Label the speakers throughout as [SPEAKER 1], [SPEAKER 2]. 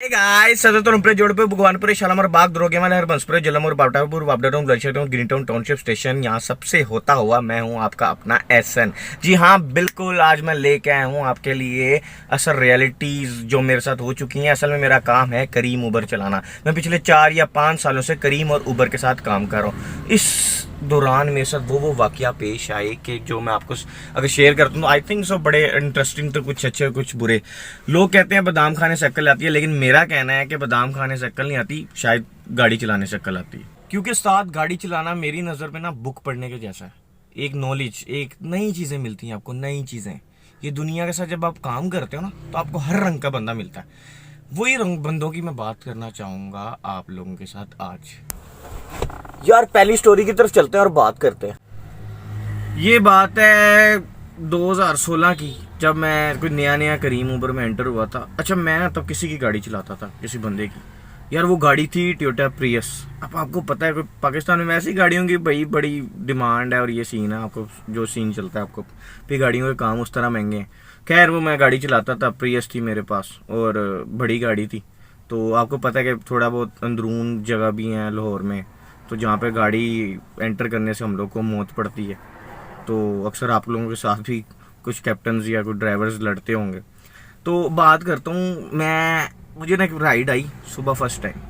[SPEAKER 1] Guys सदर जोड़ पे भगवानपुर शालामार बाग द्रोगे वाले हरबंसपुर जलमपुर बावटापुर बाबडाटाउन ब्लडशेटाउन ग्रीनटाउन टाउनशिप स्टेशन यहाँ सबसे होता हुआ मैं हूँ आपका अपना एसएन। जी हाँ बिल्कुल, आज मैं लेके आया हूँ आपके लिए असल रियलिटीज जो मेरे साथ हो चुकी हैं। असल में मेरा काम है करीम उबर चलाना। मैं पिछले 4 या 5 सालों से करीम और उबर के साथ काम कर रहा हूँ। इस दौरान मेरे साथ वो वाकया पेश आए कि जो मैं आपको अगर शेयर करता हूँ आई थिंक सो बड़े इंटरेस्टिंग, तो कुछ अच्छे कुछ बुरे। लोग कहते हैं बादाम खाने से अक्ल आती है, लेकिन मेरा कहना है कि बादाम खाने से अक्ल नहीं आती, शायद गाड़ी चलाने से अक्ल आती है। क्योंकि साथ गाड़ी चलाना मेरी नज़र में ना बुक पढ़ने के जैसा है। एक नॉलेज, एक नई चीज़ें मिलती हैं आपको, नई चीज़ें। ये दुनिया के साथ जब आप काम करते हो ना तो आपको हर रंग का बंदा मिलता है। वही रंग बंदों की मैं बात करना चाहूँगा आप लोगों के साथ आज। यार पहली स्टोरी की तरफ चलते हैं और बात करते हैं। ये बात है 2016 की, जब मैं कोई नया करीम उबर में एंटर हुआ था। अच्छा, मैं तब किसी की गाड़ी चलाता था, किसी बंदे की। यार वो गाड़ी थी टोयोटा प्रियस। अब आपको पता है कोई पाकिस्तान में ऐसी गाड़ियों की भाई बड़ी डिमांड है और ये सीन है, आपको जो सीन चलता है आपको भी गाड़ियों के काम उस तरह महंगे हैं। खैर वो मैं गाड़ी चलाता था, प्रियस थी मेरे पास और बड़ी गाड़ी थी। तो आपको पता है कि थोड़ा बहुत अंदरून जगह भी है लाहौर में, तो जहाँ पे गाड़ी एंटर करने से हम लोग को मौत पड़ती है। तो अक्सर आप लोगों के साथ भी कुछ कैप्टन्स या कुछ ड्राइवर्स लड़ते होंगे। तो बात करता हूँ मैं, मुझे ना एक राइड आई सुबह फर्स्ट टाइम।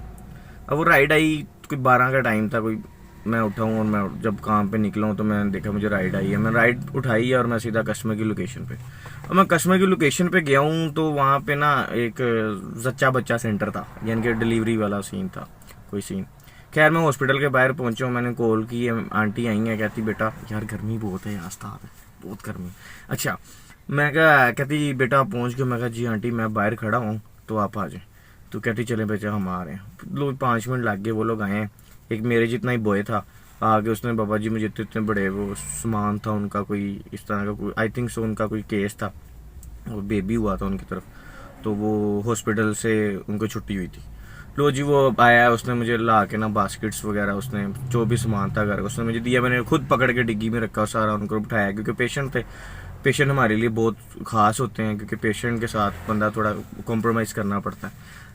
[SPEAKER 1] अब वो राइड आई कोई 12 का टाइम था, कोई मैं उठा हूँ और मैं जब काम पे निकला हूँ तो मैंने देखा मुझे राइड आई है। मैं राइड उठाई है और मैं सीधा कस्टमर की लोकेशन पे, और मैं कस्टमर की लोकेशन पे गया हूँ तो वहाँ पे ना एक जच्चा बच्चा सेंटर था, यानी कि डिलीवरी वाला सीन था, कोई सीन। खैर मैं हॉस्पिटल के बाहर पहुंचा हूँ, मैंने कॉल की, आंटी आई हैं, कहती बेटा यार गर्मी बहुत है, आस्था है बहुत गर्मी। अच्छा, मैं कहती बेटा आप पहुंच गए? मैं कहा जी आंटी मैं बाहर खड़ा हूँ तो आप आ जाए। तो कहती चले बेटा हम आ रहे हैं। लोग 5 मिनट लग गए, वो लोग आए हैं। एक मेरे जितना ही बॉय था आगे, उसने बाबा जी मुझे इतने बड़े वो सामान था उनका, कोई इस तरह का कोई आई थिंक सो उनका कोई केस था, वो बेबी हुआ था उनकी तरफ, तो वो हॉस्पिटल से उनको छुट्टी हुई थी। लो जी वो आया, उसने मुझे ला के ना बास्केट्स वगैरह, उसने जो भी सामान था घर का उसने मुझे दिया। मैंने खुद पकड़ के डिग्गी में रखा सारा, उनको बिठाया क्योंकि पेशेंट थे। पेशेंट हमारे लिए बहुत खास होते हैं क्योंकि पेशेंट के साथ बंदा थोड़ा कॉम्प्रोमाइज़ करना पड़ता है।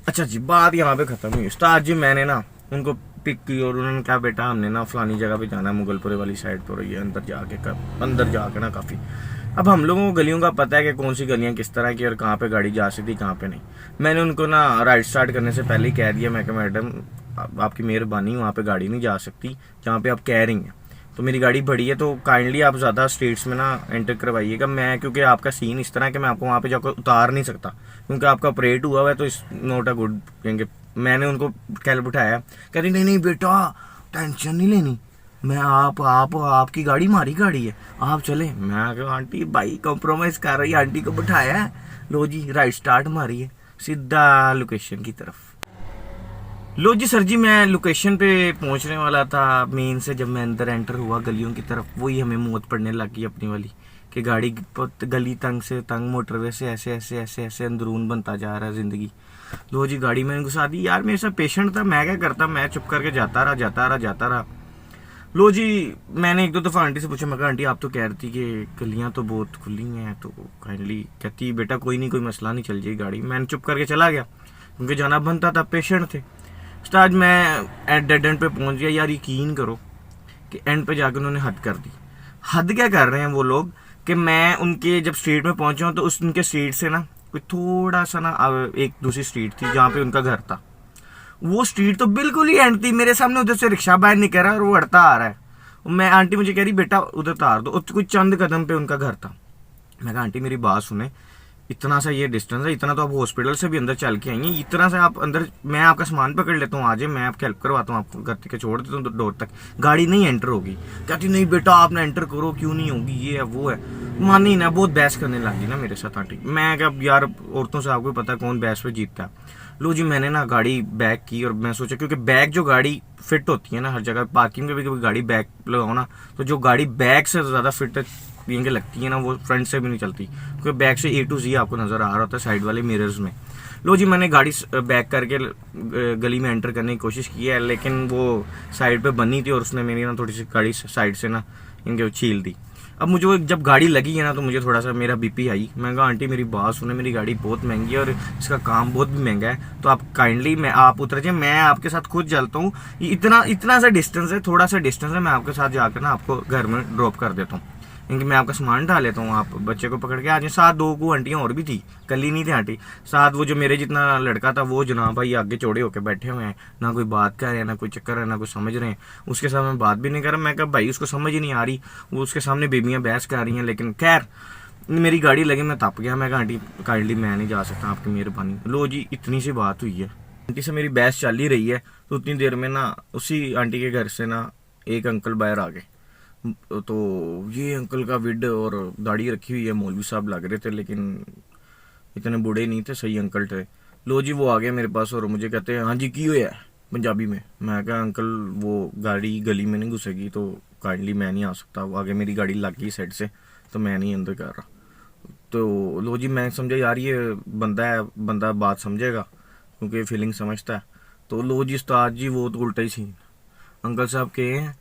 [SPEAKER 1] अच्छा जी, बात यहाँ पे ख़त्म हुई। उस्ताद जी मैंने ना उनको पिक की और उन्होंने कहा बेटा हमने ना फलानी जगह पे जाना है, मुगलपुरे वाली साइड पर, ये अंदर जाके ना काफ़ी। अब हम लोगों को गलियों का पता है कि कौन सी गलियां किस तरह की और कहाँ पे गाड़ी जा सकती कहाँ पे नहीं। मैंने उनको ना राइड स्टार्ट करने से पहले ही कह दिया, मैं कहा मैडम आपकी मेहरबानी वहाँ पे गाड़ी नहीं जा सकती जहाँ पे आप कह रही हैं। तो मेरी गाड़ी बड़ी है तो काइंडली आप ज़्यादा स्ट्रीट्स में ना एंटर करवाइएगा। मैं क्योंकि आपका सीन इस तरह कि मैं आपको वहाँ पे जाकर उतार नहीं सकता क्योंकि आपका ऑपरेट हुआ हुआ है, तो इस नॉट अ गुड कहेंगे। मैंने उनको कैल बिठाया, कहती नहीं बेटा टेंशन नहीं लेनी, मैं आपकी गाड़ी हमारी गाड़ी है, आप चले। मैं कहा आंटी भाई कॉम्प्रोमाइज कर रही है, आंटी को बिठाया है, लो जी राइट स्टार्ट मारी है सीधा लोकेशन की तरफ। लो जी सर जी मैं लोकेशन पे पहुंचने वाला था मेन से, जब मैं अंदर एंटर हुआ गलियों की तरफ, वही हमें मौत पड़ने लगी अपनी वाली कि गाड़ी गली तंग से तंग, मोटरवे से ऐसे ऐसे ऐसे ऐसे अंदरून बनता जा रहा है जिंदगी। लो जी गाड़ी मैंने घुसा दी। यार मेरे साथ पेशेंट था, मैं क्या करता, मैं चुप करके जाता रहा। लो जी मैंने 1-2 दफ़ा आंटी से पूछा, मैं कहा आंटी आप तो कह रही थी कि गलियां तो बहुत खुली हैं, तो काइंडली कहती बेटा कोई नहीं, कोई मसला नहीं, चल जाएगी गाड़ी। मैंने चुप करके चला गया क्योंकि जाना बनता था, पेशेंट थे। आज मैं डेड एंड पे पहुंच गया। यार यकीन करो कि एंड पे जाकर उन्होंने हद कर दी। हद क्या कर रहे हैं वो लोग कि मैं उनके जब स्ट्रीट में पहुंचा हूँ तो उनके स्ट्रीट से ना कोई थोड़ा सा ना एक दूसरी स्ट्रीट थी जहाँ पे उनका घर था। वो स्ट्रीट तो बिल्कुल ही एंड थी, मेरे सामने उधर से रिक्शा बाहर निकल रहा है और वो अड़ता आ रहा है। मैं आंटी मुझे कह रही बेटा उधर तार दो, कुछ चंद कदम पे उनका घर था। मैं कहा आंटी मेरी बात सुने, इतना सा ये डिस्टेंस है, इतना तो आप हॉस्पिटल से भी अंदर चल के आएंगे, इतना सा आप अंदर, मैं आपका सामान पकड़ लेता हूँ, आज मैं आपकी हेल्प करवाता हूँ, आपको घर तक छोड़ देता हूँ डोर तक, गाड़ी नहीं एंटर होगी। कहती नहीं बेटा आपने एंटर करो, क्यों नहीं होगी, ये है वो है। मानी ना, बहुत बहस करने लगी ना मेरे साथ आंटी। मैं क्या यार औरतों से आपको पता है कौन बहस पे जीतता है। लो जी मैंने ना गाड़ी बैक की और मैं सोचा क्योंकि बैक जो गाड़ी फिट होती है ना हर जगह, पार्किंग में भी कभी गाड़ी बैक लगाओ ना तो जो गाड़ी बैक से ज़्यादा फिट ये लगती है ना वो फ्रंट से भी नहीं चलती क्योंकि बैक से A to Z आपको नज़र आ रहा होता है साइड वाले मिरर्स में। लो जी मैंने गाड़ी बैक करके गली में एंटर करने की कोशिश की है, लेकिन वो साइड पे बनी थी और उसने मेरी ना थोड़ी सी गाड़ी साइड से ना इनके छील दी। अब मुझे वो जब गाड़ी लगी है ना तो मुझे थोड़ा सा मेरा बीपी आई। मैं कहा आंटी मेरी बात सुने, मेरी गाड़ी बहुत महंगी है और इसका काम बहुत भी महंगा है, तो आप काइंडली आप उतर जाए, मैं आपके साथ खुद चलता हूँ, इतना इतना सा डिस्टेंस है, थोड़ा सा डिस्टेंस है, मैं आपके साथ जाकर ना आपको घर में ड्रॉप कर देता हूँ, क्योंकि मैं आपका सामान उठा लेता हूँ, आप बच्चे को पकड़ के आ जाए। साथ 2 को आंटियाँ और भी थी, कल ही नहीं थी आंटी, साथ वो जो मेरे जितना लड़का था वो जनाब भाई आगे चौड़े होकर बैठे हुए हैं, ना कोई बात कर रहे हैं, ना कोई चक्कर है, ना कोई समझ रहे हैं। उसके साथ मैं बात भी नहीं कर रहा, मैं कहा भाई उसको समझ ही नहीं आ रही, वो उसके सामने बेबियाँ बहस कर रही हैं, लेकिन खैर मेरी गाड़ी लगी, मैं तप गया। मैं कहा आंटी काइंडली मैं नहीं जा सकता, आपकी मेहरबानी। लो जी, इतनी सी बात हुई है। आंटी से मेरी बहस चल ही रही है, तो उतनी देर में ना उसी आंटी के घर से ना एक अंकल बाहर आ गए। तो ये अंकल का विड और दाढ़ी रखी हुई है, मौलवी साहब लग रहे थे, लेकिन इतने बूढ़े नहीं थे, सही अंकल थे। लो जी, वो आ गए मेरे पास और मुझे कहते हैं हाँ जी की हुआ है पंजाबी में। मैं कहा अंकल वो गाड़ी गली में नहीं घुसेगी, तो काइंडली मैं नहीं आ सकता, वो आगे मेरी गाड़ी लग गई साइड से, तो मैं नहीं अंदर कर रहा। तो लो जी, मैं समझा यार ये बंदा है, बंदा बात समझेगा क्योंकि फीलिंग समझता है। तो लो जी उस्ताद जी वो तो उल्टा ही सीन। अंकल साहब कहे हैं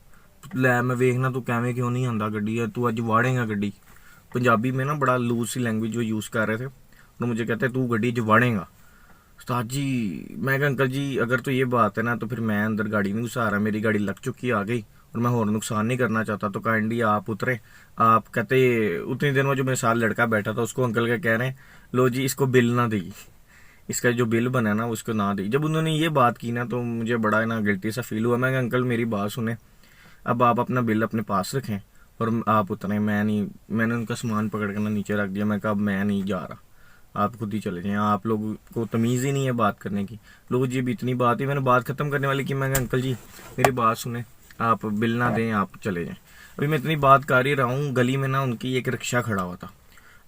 [SPEAKER 1] लै मैं वेखना तू कैਵੇਂ क्यों नहीं आंदा गड्डी है, तू अज वाड़ेगा गड्डी। पंजाबी में ना बड़ा लूज सी लैंग्वेज वो यूज़ कर रहे थे, तो मुझे कहते तू गड्डी च वाड़ेगा उस्ताद जी। मैं कहा अंकल जी अगर तो ये बात है ना तो फिर मैं अंदर गाड़ी नहीं घुसा रहा, मेरी गाड़ी लग चुकी आ गई और मैं और नुकसान नहीं करना चाहता, तो काइंडली आप उतरे। आप कहते उतनी देर में जो मेरे साथ लड़का बैठा था उसको अंकल के कह रहे हैं लो जी इसको बिल ना दी, इसका जो बिल बना ना उसको ना दी। जब उन्होंने ये बात की ना तो मुझे बड़ा ना गिल्टी सा फील हुआ। मैं कहा अंकल मेरी बात सुने, अब आप अपना बिल अपने पास रखें और आप उतरे, मैं नहीं। मैंने उनका सामान पकड़ कर ना नीचे रख दिया। मैं कहा अब मैं नहीं जा रहा, आप खुद ही चले जाएं, आप लोगों को तमीज़ ही नहीं है बात करने की। लोग जी भी इतनी बात ही, मैंने बात ख़त्म करने वाली की। मैं कहा अंकल जी मेरी बात सुने, आप बिल ना दें, आप चले जाएं। अभी मैं इतनी बात कर ही रहा हूँ, गली में ना उनकी एक रिक्शा खड़ा हुआ था।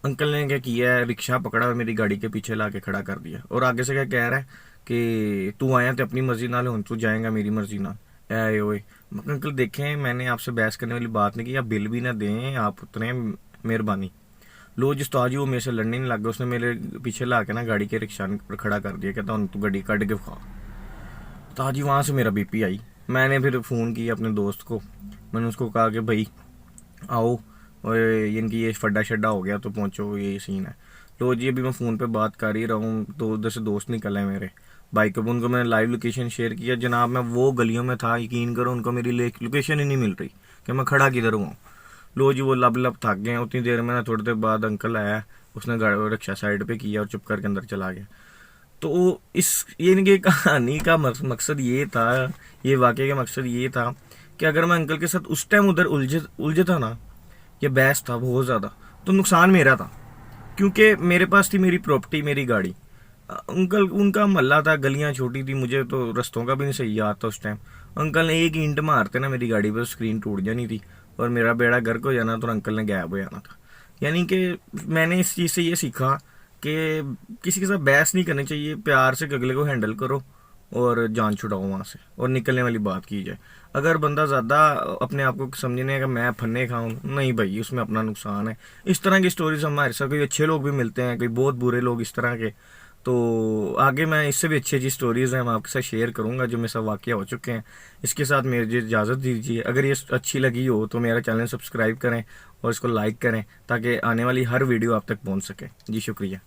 [SPEAKER 1] अंकल ने क्या किया है, रिक्शा पकड़ा और मेरी गाड़ी के पीछे ला के खड़ा कर दिया, और आगे से क्या कह रहा है कि तू आया तो अपनी मर्जी ना ले, तू जाएगा मेरी मर्जी ना ऐ ओए। अंकल देखें मैंने आपसे बहस करने वाली बात नहीं की, आप बिल भी ना दें, आप उतने मेहरबानी। लो जिस ताजी वो मेरे से लड़ने नहीं लग गया, उसने मेरे पीछे ला के ना गाड़ी के रिक्शा पर खड़ा कर दिया, कहता हूँ तू गाड़ी कट के खा। ताजी वहाँ से मेरा बीपी आई। मैंने फिर फ़ोन किया अपने दोस्त को, मैंने उसको कहा कि भाई आओ और इनकी ये फड्डा शड्डा हो गया तो पहुंचो, ये सीन है। तो जी अभी मैं फ़ोन पे बात कर ही रहा हूँ तो उधर से दोस्त निकल है मेरे बाइक पर, उनको मैंने लाइव लोकेशन शेयर किया। जनाब मैं वो गलियों में था, यकीन करो उनको मेरी लोकेशन ही नहीं मिल रही कि मैं खड़ा किधर हूँ। लो जी वो लब लब थक गए। उतनी देर में ना थोड़ी देर बाद अंकल आया, उसने गाड़ी रिक्शा साइड पे किया और चुप करके अंदर चला गया। तो इस ये इनकी कहानी का मकसद ये था, ये वाकये का मकसद ये था कि अगर मैं अंकल के साथ उस टाइम उधर उलझता ना, ये बहस था बहुत ज़्यादा, तो नुकसान मेरा था, क्योंकि मेरे पास थी मेरी प्रॉपर्टी, मेरी गाड़ी। अंकल उनका मोहल्ला था, गलियां छोटी थी, मुझे तो रस्तों का भी नहीं सही याद था उस टाइम। अंकल ने एक ईंट मारते ना मेरी गाड़ी पर स्क्रीन टूट जानी थी और मेरा बेड़ा गर्क हो जाना, तो अंकल ने गायब हो जाना था। यानी कि मैंने इस चीज़ से ये सीखा कि किसी के साथ बहस नहीं करनी चाहिए, प्यार से अगले को हैंडल करो और जान छुड़ाओ वहाँ से और निकलने वाली बात की जाए। अगर बंदा ज़्यादा अपने आप को समझने का मैं फन्ने खाऊं, नहीं भाई उसमें अपना नुकसान है। इस तरह की स्टोरीज हमारे साथ कोई अच्छे लोग भी मिलते हैं, कोई बहुत बुरे लोग इस तरह के। तो आगे मैं इससे भी अच्छी अच्छी स्टोरीज़ हैं मैं आपके साथ शेयर करूंगा जो मेरे साथ वाक़या हो चुके हैं। इसके साथ मेरी इजाज़त दीजिए। अगर ये अच्छी लगी हो तो मेरा चैनल सब्सक्राइब करें और इसको लाइक करें ताकि आने वाली हर वीडियो आप तक पहुंच सके। जी शुक्रिया।